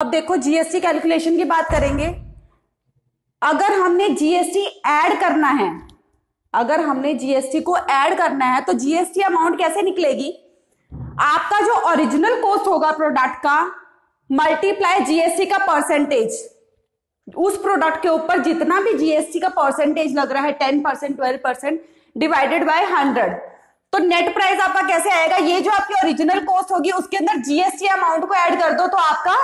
अब देखो GST calculation की बात करेंगे। अगर हमने जीएसटी ऐड करना है, अगर हमने जीएसटी को ऐड करना है तो जीएसटी अमाउंट कैसे निकलेगी? आपका जो ओरिजिनल कॉस्ट होगा प्रोडक्ट का मल्टीप्लाई जीएसटी का परसेंटेज, उस प्रोडक्ट के ऊपर जितना भी जीएसटी का परसेंटेज लग रहा है 10%, 12% डिवाइडेड बाय 100, तो नेट प्राइस आपका कैसे आएगा? ये जो आपकी ओरिजिनल कॉस्ट होगी उसके अंदर जीएसटी अमाउंट को ऐड कर दो तो आपका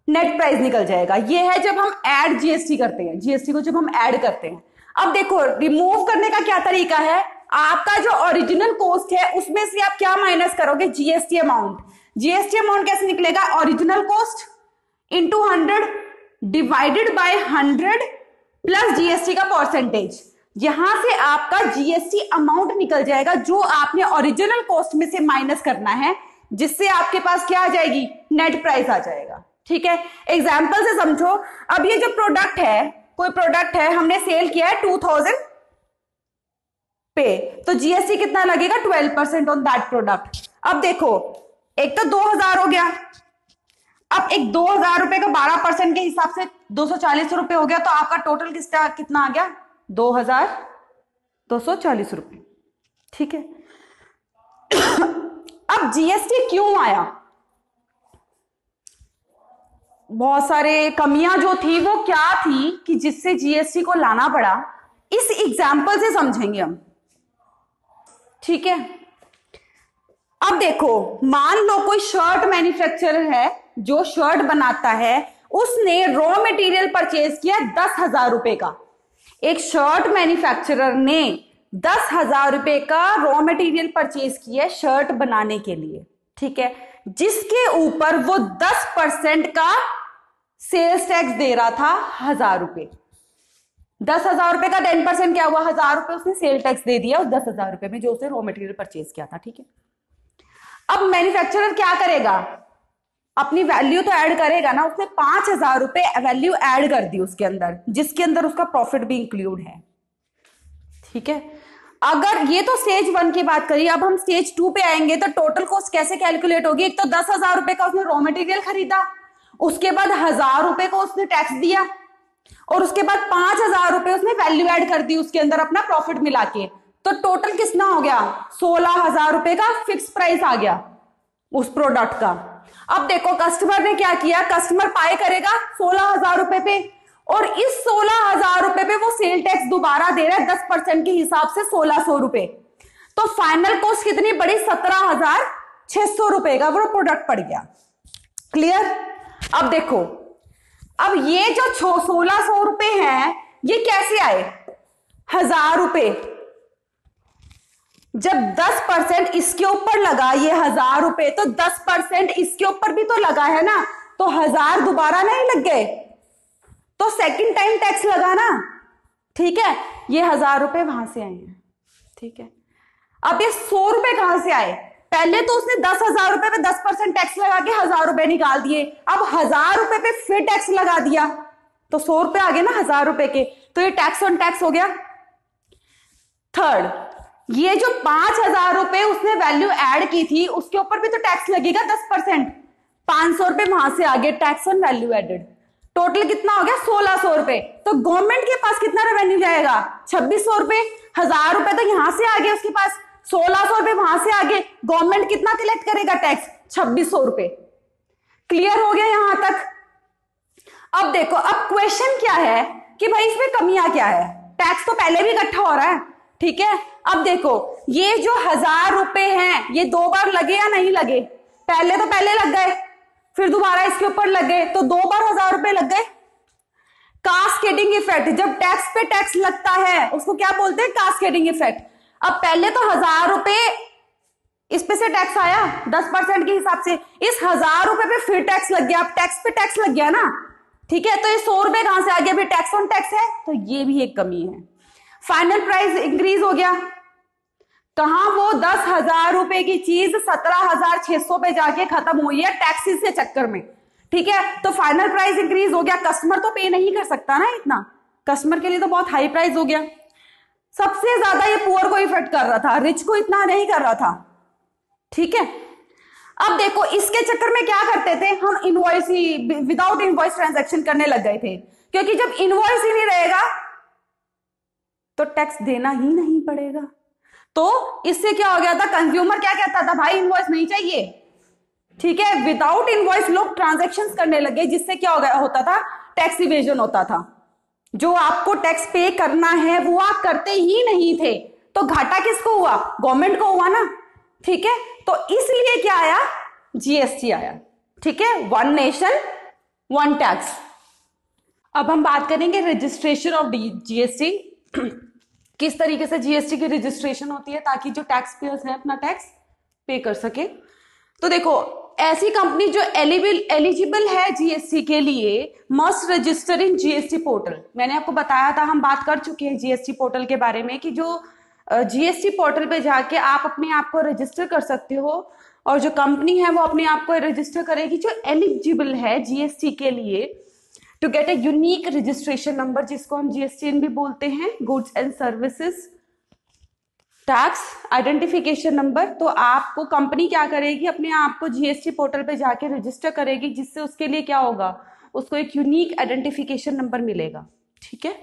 नेट प्राइस निकल जाएगा। ये है जब हम ऐड जीएसटी करते हैं, जीएसटी को जब हम ऐड करते हैं। अब देखो रिमूव करने का क्या तरीका है, आपका जो ओरिजिनल कॉस्ट है उसमें से आप क्या माइनस करोगे? GST amount. जीएसटी अमाउंट कैसे निकलेगा? Original cost into 100 divided by 100 plus GST का परसेंटेज। यहां से आपका जीएसटी अमाउंट निकल जाएगा जो आपने ओरिजिनल कॉस्ट में से माइनस करना है, जिससे आपके पास क्या आ जाएगी? नेट प्राइस आ जाएगा। ठीक है, एग्जाम्पल से समझो। अब ये जो प्रोडक्ट है, कोई प्रोडक्ट है हमने सेल किया है 2000 पे, तो जीएसटी कितना लगेगा? 12% ऑन दैट प्रोडक्ट। अब देखो एक तो 2000 हो गया, अब एक 2000 रुपए का 12% के हिसाब से 240 रुपए हो गया, तो आपका टोटल कितना आ गया? 2240 रुपए। ठीक है, अब जीएसटी क्यों आया? बहुत सारे कमियां जो थी वो क्या थी कि जिससे जीएसटी को लाना पड़ा, इस एग्जाम्पल से समझेंगे हम। ठीक है, अब देखो मान लो कोई शर्ट मैन्युफैक्चरर है जो शर्ट बनाता है, उसने रॉ मटेरियल परचेज किया 10,000 रुपए का। एक शर्ट मैन्युफैक्चरर ने 10,000 रुपए का रॉ मटेरियल परचेज किया शर्ट बनाने के लिए। ठीक है, जिसके ऊपर वो 10% का सेल्स टैक्स दे रहा था 1000 रुपए। 10,000 रुपए का 10% क्या हुआ? 1000 रुपए उसने सेल टैक्स दे दिया उस 10,000 रुपए में जो उसने रॉ मटेरियल परचेज किया था। ठीक है, अब मैन्युफैक्चरर क्या करेगा? अपनी वैल्यू तो ऐड करेगा ना, उसने 5,000 रुपए वैल्यू ऐड कर दी उसके अंदर, जिसके अंदर उसका प्रॉफिट भी इंक्लूड है। ठीक है, अगर ये तो स्टेज 1 की बात करी, अब हम स्टेज 2 पे आएंगे तो टोटल कॉस्ट कैसे कैलकुलेट होगी? एक तो 10,000 रुपए का उसने रॉ मटेरियल खरीदा, उसके बाद 1000 रुपए को उसने टैक्स दिया, और उसके बाद 5,000 रुपए उसने वैल्यू ऐड कर दी उसके अंदर अपना प्रॉफिट मिला के, तो टोटल कितना हो गया? 16,000 रुपए का फिक्स प्राइस आ गया उस प्रोडक्ट का। अब देखो कस्टमर ने क्या किया, कस्टमर पाए करेगा 16,000 रुपए पे, और इस 16,000 रुपए पे वो सेल टैक्स दोबारा दे रहा है 10% के हिसाब से 1,600 रुपए। तो फाइनल कॉस्ट कितनी पड़ी? 17,600 रुपए का वो प्रोडक्ट पड़ गया। क्लियर? अब देखो, अब ये जो 1,600 रुपए हैं ये कैसे आए? 1000 रुपए जब 10% इसके ऊपर लगा, ये 1000 रुपए, तो 10% इसके ऊपर भी तो लगा है ना, तो 1000 दोबारा नहीं लग गए, तो सेकंड टाइम टैक्स लगा ना। ठीक है, ये 1000 रुपए वहां से आए हैं। ठीक है, अब ये 100 रुपए कहां से आए? पहले तो उसने 10,000 रुपए पे 10% टैक्स लगा के 1000 रुपए निकाल दिए, अब 1000 रुपए पे फिर टैक्स लगा दिया, तो 100 रुपए आ गए ना 1000 रुपए के, तो ये टैक्स ऑन टैक्स हो गया। थर्ड, ये जो 5,000 रुपए उसने वैल्यू ऐड की थी उसके ऊपर भी तो टैक्स लगेगा 10%, 500 रुपए वहां से आगे tax on value added. Total कितना हो गया? 1,600 रुपए। तो गवर्नमेंट के पास कितना रेवेन्यू जाएगा? 2,600 रुपए। 1000 रुपए तो यहां से आगे उसके पास, 1,600 रुपए वहां से आगे, गवर्नमेंट कितना कलेक्ट करेगा टैक्स? 2,600 रुपए। क्लियर हो गया यहां तक? अब देखो, अब क्वेश्चन क्या है कि भाई इसमें कमियां क्या है? टैक्स तो पहले भी इकट्ठा हो रहा है। ठीक है, अब देखो ये जो 1000 रुपए हैं ये 2 बार लगे या नहीं लगे? पहले तो पहले लग गए, फिर दोबारा इसके ऊपर लग गए, तो 2 बार 1000 रुपए लग गए। कास्केडिंग इफेक्ट, जब टैक्स पे टैक्स लगता है उसको क्या बोलते हैं? Cascading effect. अब पहले तो 1000 रुपए इस पे से टैक्स आया 10% के हिसाब से, इस 1000 रुपए पे फिर टैक्स लग गया, अब टैक्स पे टैक्स लग गया ना। ठीक है, तो ये 100 रुपए कहां से आ गया? टैक्स ऑन टैक्स है, तो ये भी एक कमी है। फाइनल प्राइस इंक्रीज हो गया, कहां वो 10,000 रुपए की चीज 17,600 पे जाके खत्म हुई है टैक्सेस के चक्कर में। ठीक है, तो फाइनल प्राइस इंक्रीज हो गया, कस्टमर तो पे नहीं कर सकता ना इतना, कस्टमर के लिए तो बहुत हाई प्राइस हो गया। सबसे ज्यादा ये पुअर को इफेक्ट कर रहा था, रिच को इतना नहीं कर रहा था। ठीक है, अब देखो इसके चक्कर में क्या करते थे हम, इनवॉइस ही, विदाउट इनवॉइस ट्रांजैक्शन करने लग गए थे, क्योंकि जब इनवॉइस ही नहीं रहेगा तो टैक्स देना ही नहीं पड़ेगा। तो इससे क्या हो गया था, कंज्यूमर क्या कहता था, भाई इनवॉइस नहीं चाहिए, ठीक है। विदाउट इनवॉइस लोग ट्रांजैक्शंस करने लगे, जिससे क्या हो गया होता था, टैक्स इवेजन होता था। जो आपको टैक्स पे करना है वो आप करते ही नहीं थे, तो घाटा किसको हुआ, गवर्नमेंट को हुआ ना, ठीक है। तो इसलिए क्या आया, जीएसटी आया, ठीक है, वन नेशन वन टैक्स। अब हम बात करेंगे रजिस्ट्रेशन ऑफ जीएसटी, किस तरीके से जीएसटी की रजिस्ट्रेशन होती है ताकि जो टैक्स पेयर्स हैं अपना टैक्स पे कर सके। तो देखो ऐसी कंपनी जो एलिजिबल है जीएसटी के लिए must register in GST portal. मैंने आपको बताया था, हम बात कर चुके हैं जीएसटी पोर्टल के बारे में कि जो जीएसटी पोर्टल पे जाके आप अपने आप को रजिस्टर कर सकते हो, और जो कंपनी है वो अपने आप को रजिस्टर करेगी जो एलिजिबल है जीएसटी के लिए, to get a unique registration number, जिसको हम जीएसटीएन भी बोलते हैं, goods and services tax identification number. तो आपको कंपनी क्या करेगी, अपने आप को जीएसटी पोर्टल पे जाके रजिस्टर करेगी, जिससे उसके लिए क्या होगा, उसको एक यूनिक आइडेंटिफिकेशन नंबर मिलेगा, ठीक है।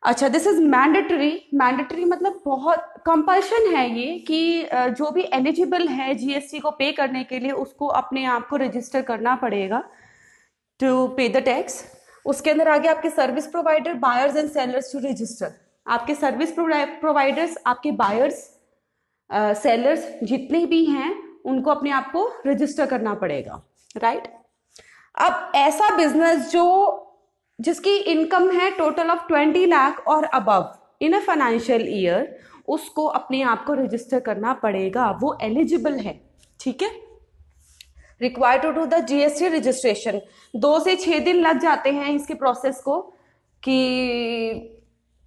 अच्छा, दिस इज मैंडेटरी। मैंडेटरी मतलब बहुत कंपल्शन है ये कि जो भी एलिजिबल है जीएसटी को पे करने के लिए उसको अपने आप को रजिस्टर करना पड़ेगा टू पे द टैक्स। उसके अंदर आगे आपके service provider, buyers and sellers to register. आपके सर्विस प्रोवाइडर्स, आपके बायर्स, सेलर्स जितने भी हैं उनको अपने आप को रजिस्टर करना पड़ेगा, राइट। अब ऐसा बिजनेस जिसकी इनकम है टोटल ऑफ 20 लाख और above in a financial year, उसको अपने आप को रजिस्टर करना पड़ेगा, वो एलिजिबल है, ठीक है। Required to do the GST registration. 2 से 6 दिन लग जाते हैं इसके प्रोसेस को, कि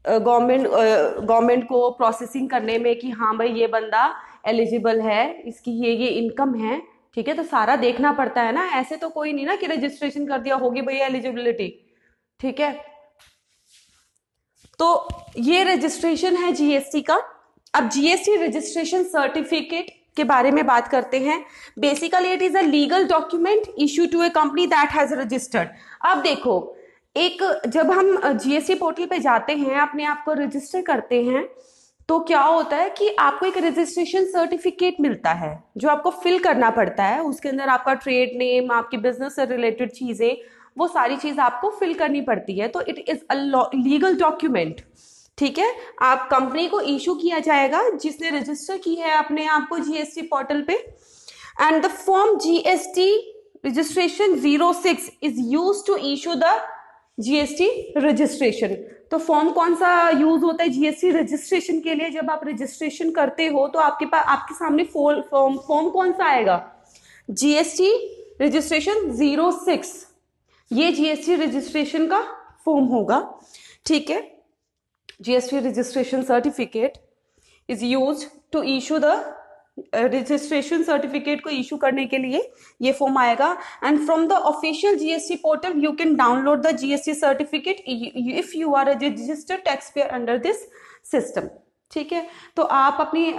गवर्नमेंट को प्रोसेसिंग करने में कि हाँ भाई ये बंदा एलिजिबल है, इसकी ये इनकम है, ठीक है। तो सारा देखना पड़ता है ना, ऐसे तो कोई नहीं ना कि रजिस्ट्रेशन कर दिया होगी भैया एलिजिबिलिटी, ठीक है। तो ये रजिस्ट्रेशन है जीएसटी का। अब जीएसटी रजिस्ट्रेशन सर्टिफिकेट के बारे में बात करते हैं। Basically it is a legal document issue to a company that has registered. अब देखो, एक जब हम जीएसटी पोर्टल पे जाते हैं, अपने आप को रजिस्टर करते हैं, तो क्या होता है कि आपको एक रजिस्ट्रेशन सर्टिफिकेट मिलता है जो आपको फिल करना पड़ता है। उसके अंदर आपका ट्रेड नेम, आपके बिजनेस से रिलेटेड चीजें, वो सारी चीज आपको फिल करनी पड़ती है। तो it is a legal document, ठीक है। आप कंपनी को इशू किया जाएगा जिसने रजिस्टर की है अपने आप को जीएसटी पोर्टल पे। And the form GST registration 06 is used to issue the GST registration. तो फॉर्म कौन सा यूज होता है जीएसटी रजिस्ट्रेशन के लिए, जब आप रजिस्ट्रेशन करते हो तो आपके पास, आपके सामने फॉर्म कौन सा आएगा, जीएसटी रजिस्ट्रेशन 06। ये जीएसटी रजिस्ट्रेशन का फॉर्म होगा, ठीक है। GST registration certificate is used to issue the registration certificate को इशू करने के लिए ये फॉर्म आएगा। And from the official GST portal you can download the GST certificate if you are a registered tax payer under this system, ठीक है। तो आप अपनी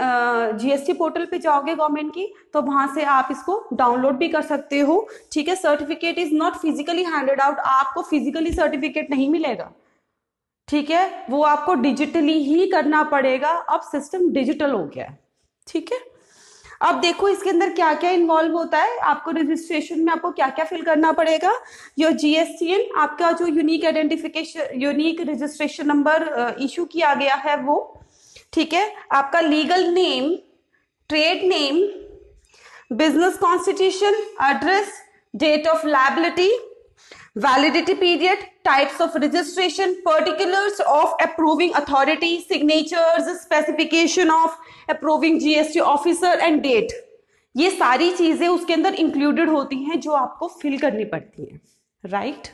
जीएसटी पोर्टल पे जाओगे गवर्नमेंट की, तो वहां से आप इसको डाउनलोड भी कर सकते हो, ठीक है। Certificate is not physically handed out, आपको फिजिकली सर्टिफिकेट नहीं मिलेगा, ठीक है, वो आपको डिजिटली ही करना पड़ेगा। अब सिस्टम डिजिटल हो गया है, ठीक है। अब देखो इसके अंदर क्या क्या इन्वॉल्व होता है, आपको रजिस्ट्रेशन में आपको क्या क्या फिल करना पड़ेगा। योर जीएसटीएन, आपका जो unique identification, unique registration number issue किया गया है वो, ठीक है। आपका legal name, trade name, business constitution, address, date of liability, validity period, types of registration, particulars of approving authority, signatures, specification of approving GST officer and date। ये सारी चीजें उसके अंदर इंक्लूडेड होती हैं जो आपको फिल करनी पड़ती हैं, राइट।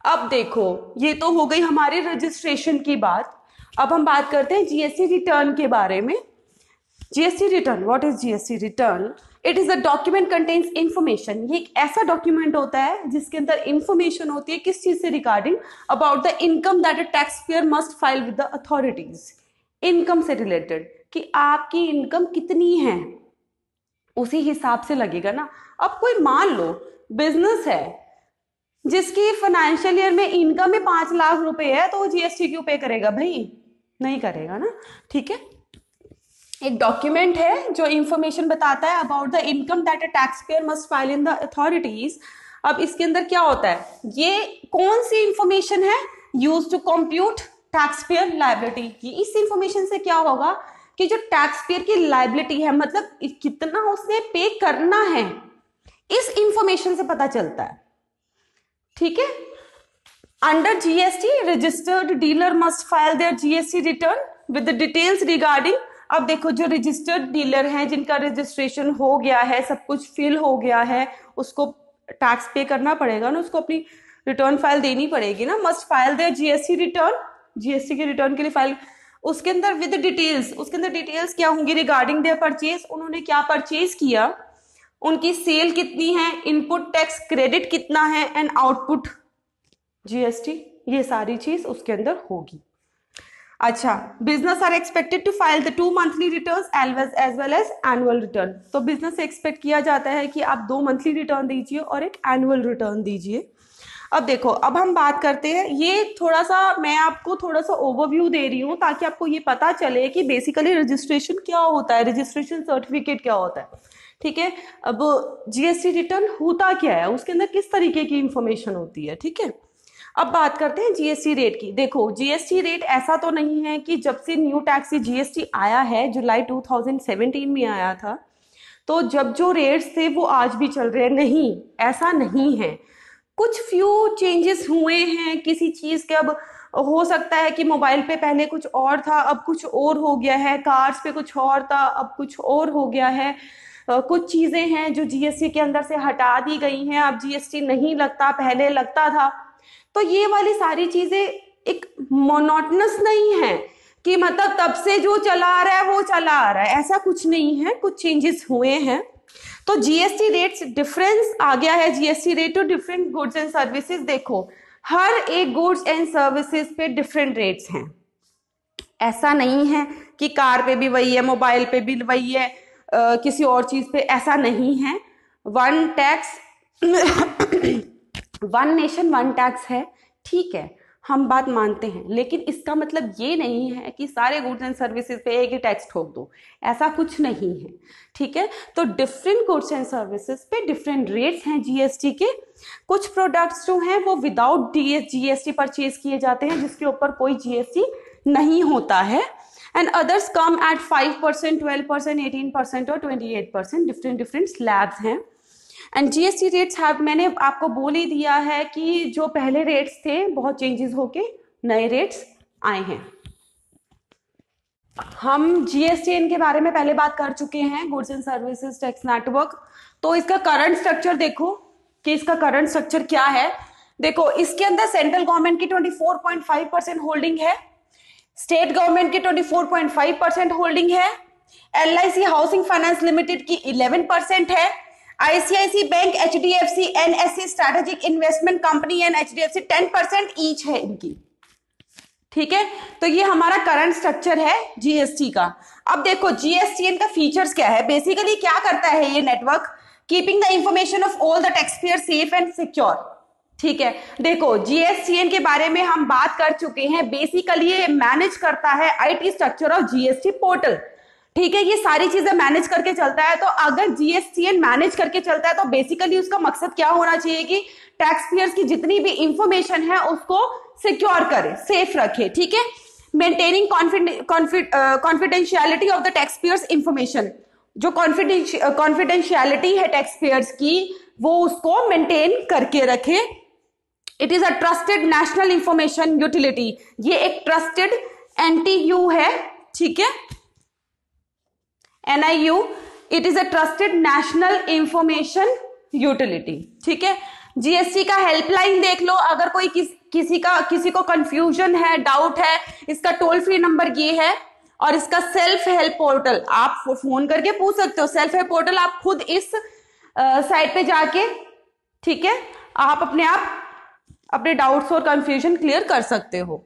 अब देखो ये तो हो गई हमारी रजिस्ट्रेशन की बात। अब हम बात करते हैं जीएसटी रिटर्न के बारे में। GST return, what is GST return? It is a document contains information. ये एक ऐसा डॉक्यूमेंट होता है जिसके अंदर इंफॉर्मेशन होती है किस चीज से regarding, about the income that a tax payer must file with the authorities. Income से रिलेटेड कि आपकी इनकम कितनी है, उसी हिसाब से लगेगा ना। अब कोई मान लो बिजनेस है जिसकी फाइनेंशियल ईयर में इनकम में 5 लाख रुपए है, तो वो जीएसटी क्यों पे करेगा भाई? नहीं करेगा ना। ठीक है, एक डॉक्यूमेंट है जो इंफॉर्मेशन बताता है about the income that a tax payer must file in the authorities. अब इसके अंदर क्या होता है, ये कौन सी इंफॉर्मेशन है? Use to compute tax payer liability. इस इंफॉर्मेशन से क्या होगा कि जो टैक्स पेयर की लायबिलिटी है, मतलब कितना उसने पे करना है, इस इंफॉर्मेशन से पता चलता है। ठीक है, under GST registered dealer must file there GST return with the details regarding. अब देखो, जो रजिस्टर्ड डीलर हैं जिनका रजिस्ट्रेशन हो गया है, सब कुछ फिल हो गया है, उसको टैक्स पे करना पड़ेगा ना, उसको अपनी रिटर्न फाइल देनी पड़ेगी ना। Must file there GST return, GST के रिटर्न के लिए फाइल, उसके अंदर विद डिटेल्स, उसके अंदर डिटेल्स क्या होंगी? रिगार्डिंग देयर परचेज, उन्होंने क्या परचेज किया, उनकी सेल कितनी है, इनपुट टैक्स क्रेडिट कितना है, एंड आउटपुट जीएसटी, ये सारी चीज उसके अंदर होगी। अच्छा, business are expected to file the 2 monthly returns as well as annual return. तो बिजनेस से एक्सपेक्ट किया जाता है कि आप 2 मंथली रिटर्न दीजिए और एक एनुअल रिटर्न दीजिए। अब देखो, अब हम बात करते हैं, ये थोड़ा सा मैं आपको थोड़ा सा ओवरव्यू दे रही हूँ ताकि आपको ये पता चले कि बेसिकली रजिस्ट्रेशन क्या होता है, रजिस्ट्रेशन सर्टिफिकेट क्या होता है। ठीक है, अब जीएसटी रिटर्न होता क्या है, उसके अंदर किस तरीके की इंफॉर्मेशन होती है। ठीक है, अब बात करते हैं जीएसटी रेट की। देखो, जीएसटी रेट ऐसा तो नहीं है कि जब से न्यू टैक्स जीएसटी आया है, जुलाई 2017 में आया था, तो जब जो रेट्स थे वो आज भी चल रहे हैं, नहीं, ऐसा नहीं है। कुछ फ्यू चेंजेस हुए हैं किसी चीज के। अब हो सकता है कि मोबाइल पे पहले कुछ और था, अब कुछ और हो गया है, कार्स पे कुछ और था, अब कुछ और हो गया है। कुछ चीजें हैं जो जीएसटी के अंदर से हटा दी गई हैं, अब जीएसटी नहीं लगता, पहले लगता था। तो ये वाली सारी चीजें एक मोनोटनस नहीं है कि मतलब तब से जो चला आ रहा है वो चला आ रहा है, ऐसा कुछ नहीं है, कुछ चेंजेस हुए हैं। तो जीएसटी रेट्स डिफरेंस आ गया है, GST rate to different goods and services. देखो, हर एक गुड्स एंड सर्विसेज पे डिफरेंट रेट्स हैं। ऐसा नहीं है कि कार पे भी वही है, मोबाइल पे भी वही है, किसी और चीज पे ऐसा नहीं है। One tax one nation one tax है, ठीक है, हम बात मानते हैं, लेकिन इसका मतलब ये नहीं है कि सारे गुड्स एंड सर्विसेज पे एक ही टैक्स ठोक दो, ऐसा कुछ नहीं है। ठीक है, तो डिफरेंट गुड्स एंड सर्विसेज पे डिफरेंट रेट्स हैं जीएसटी के। कुछ प्रोडक्ट्स जो हैं वो विदाउट जीएसटी परचेज किए जाते हैं, जिसके ऊपर कोई जीएसटी नहीं होता है, एंड अदर्स कम एट 5%, 12%, 18% और 28%, डिफरेंट स्लैब्स हैं। एंड जीएसटी रेट्स हैव, मैंने आपको बोल ही दिया है कि जो पहले रेट्स थे बहुत चेंजेस होके नए रेट्स आए हैं। हम जीएसटीएन के बारे में पहले बात कर चुके हैं, goods and services tax network. तो इसका करंट स्ट्रक्चर देखो कि इसका करंट स्ट्रक्चर क्या है। देखो, इसके अंदर सेंट्रल गवर्नमेंट की 24.5% होल्डिंग है, स्टेट गवर्नमेंट की 24.5% होल्डिंग है, एलआईसी हाउसिंग फाइनेंस लिमिटेड की 11% है, ICICI bank, HDFC, NSC strategic investment company and HDFC 10% each है इनकी। ठीक है, तो ये हमारा करंट स्ट्रक्चर है जीएसटी का। अब देखो, जीएसटीएन का फीचर्स क्या है, बेसिकली क्या करता है ये network, keeping the information of all the tax payer safe and secure. ठीक है, देखो जीएसटीएन के बारे में हम बात कर चुके हैं। बेसिकली ये मैनेज करता है IT structure of GST portal. ठीक है, ये सारी चीजें मैनेज करके चलता है। तो अगर जीएसटीएन मैनेज करके चलता है तो बेसिकली उसका मकसद क्या होना चाहिए कि टैक्स पेयर्स की जितनी भी इंफॉर्मेशन है उसको सिक्योर करे, सेफ रखे। ठीक है, maintaining confidentiality of the tax payers information, जो कॉन्फिडेंशियलिटी है टैक्स पेयर्स की वो उसको मेंटेन करके रखे। It is a trusted national information utility, ये एक ट्रस्टेड एनटीयू है। ठीक है, NIU, it is a trusted national information utility. ठीक है, जीएसटी का हेल्पलाइन देख लो, अगर कोई किसी को कंफ्यूजन है, डाउट है, इसका टोल फ्री नंबर ये है, और इसका सेल्फ हेल्प पोर्टल आप फोन करके पूछ सकते हो। सेल्फ हेल्प पोर्टल आप खुद इस साइट पे जाके, ठीक है, आप अपने डाउट्स और कंफ्यूजन क्लियर कर सकते हो।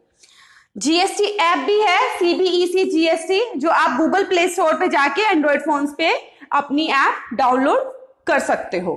जीएसटी ऐप भी है, सीबीईसी जीएसटी, जो आप गूगल प्ले स्टोर पे जाके एंड्रॉइड फोन्स पे अपनी ऐप डाउनलोड कर सकते हो।